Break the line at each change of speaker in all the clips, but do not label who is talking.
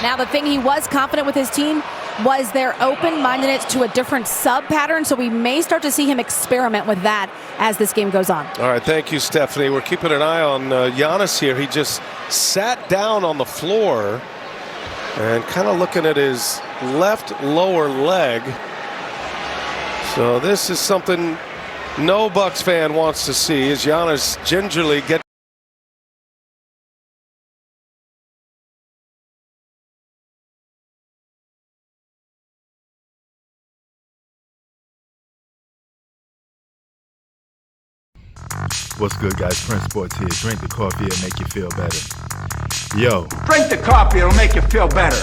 Now, the thing he was confident with his team was their open-mindedness to a different sub-pattern, so we may start to see him experiment with that as this game goes on.
All right, thank you, Stephanie. We're keeping an eye on Giannis here. He just sat down on the floor and kind of looking at his left lower leg. So this is something no Bucks fan wants to see, as Giannis gingerly gets
What's good, guys? Prince Sports here. Drink the coffee, it'll make you feel better. Yo.
Drink the coffee, it'll make you feel better.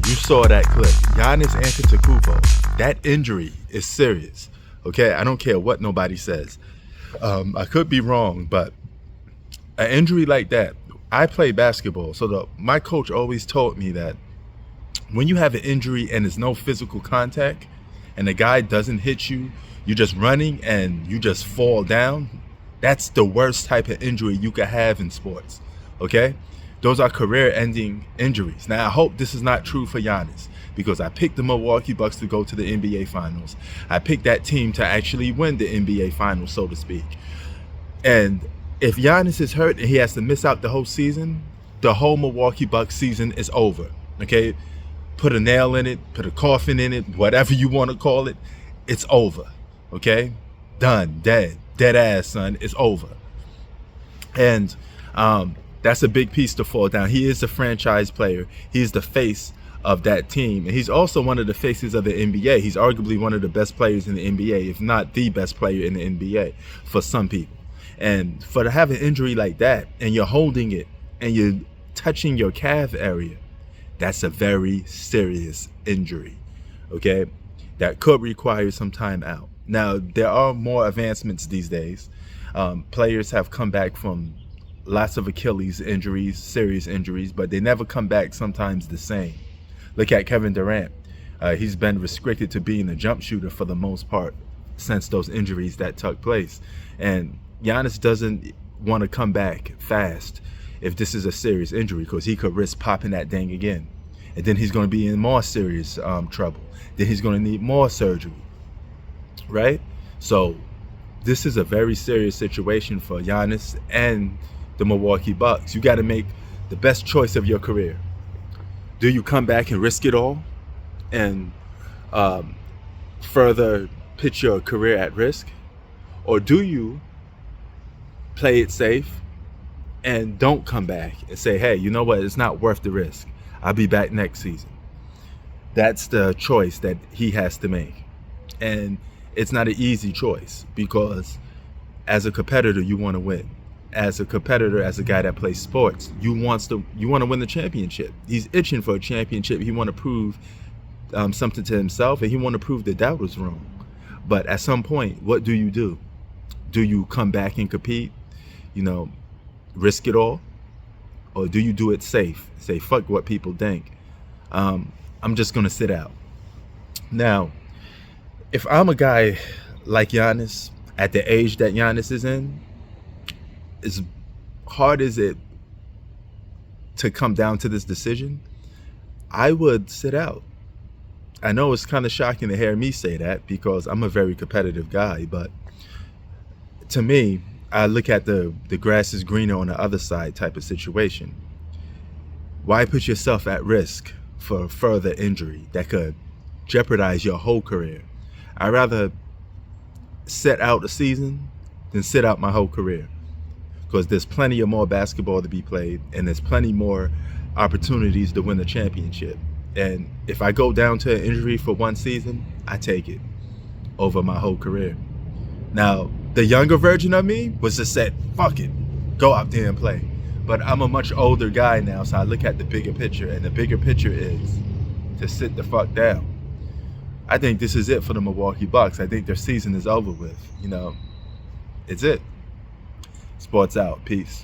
You saw that clip. Giannis Antetokounmpo. That injury is serious. Okay? I don't care what nobody says. I could be wrong, but an injury like that, I play basketball, so my coach always told me that when you have an injury and there's no physical contact and the guy doesn't hit you, you're just running and you just fall down, that's the worst type of injury you could have in sports, okay? Those are career-ending injuries. Now, I hope this is not true for Giannis, because I picked the Milwaukee Bucks to go to the NBA Finals. I picked that team to actually win the NBA Finals, so to speak. And if Giannis is hurt and he has to miss out the whole season, the whole Milwaukee Bucks season is over, okay? Put a nail in it, put a coffin in it, whatever you want to call it, it's over. Okay, done, dead ass, son. It's over. And that's a big piece to fall down. He is a franchise player. He's the face of that team, and he's also one of the faces of the NBA. He's arguably one of the best players in the NBA, if not the best player in the NBA for some people. And for to have an injury like that, and you're holding it, and you're touching your calf area, that's a very serious injury. Okay, that could require some time out. Now, there are more advancements these days. Players have come back from lots of Achilles injuries, serious injuries, but they never come back sometimes the same. Look at Kevin Durant. He's been restricted to being a jump shooter for the most part since those injuries that took place. And Giannis doesn't want to come back fast if this is a serious injury, because he could risk popping that thing again. And then he's going to be in more serious trouble. Then he's going to need more surgery. Right? So this is a very serious situation for Giannis and the Milwaukee Bucks. You got to make the best choice of your career. Do you come back and risk it all and further put your career at risk? Or do you play it safe and don't come back and say, hey, you know what? It's not worth the risk. I'll be back next season. That's the choice that he has to make. And it's not an easy choice, because as a competitor, you want to win. As a competitor, as a guy that plays sports, you want to win the championship. He's itching for a championship. He want to prove something to himself, and he want to prove the doubters wrong. But at some point, what do you do? Do you come back and compete? You know, risk it all? Or do you do it safe? Say, fuck what people think. I'm just going to sit out. Now, if I'm a guy like Giannis, at the age that Giannis is in, as hard as it to come down to this decision, I would sit out. I know it's kind of shocking to hear me say that, because I'm a very competitive guy, but to me, I look at the grass is greener on the other side type of situation. Why put yourself at risk for further injury that could jeopardize your whole career? I'd rather sit out a season than sit out my whole career, because there's plenty of more basketball to be played, and there's plenty more opportunities to win the championship. And if I go down to an injury for one season, I take it over my whole career. Now, the younger version of me was just said, fuck it, go out there and play. But I'm a much older guy now, so I look at the bigger picture, and the bigger picture is to sit the fuck down. I think this is it for the Milwaukee Bucks. I think their season is over with. You know, it's it. Sports out. Peace.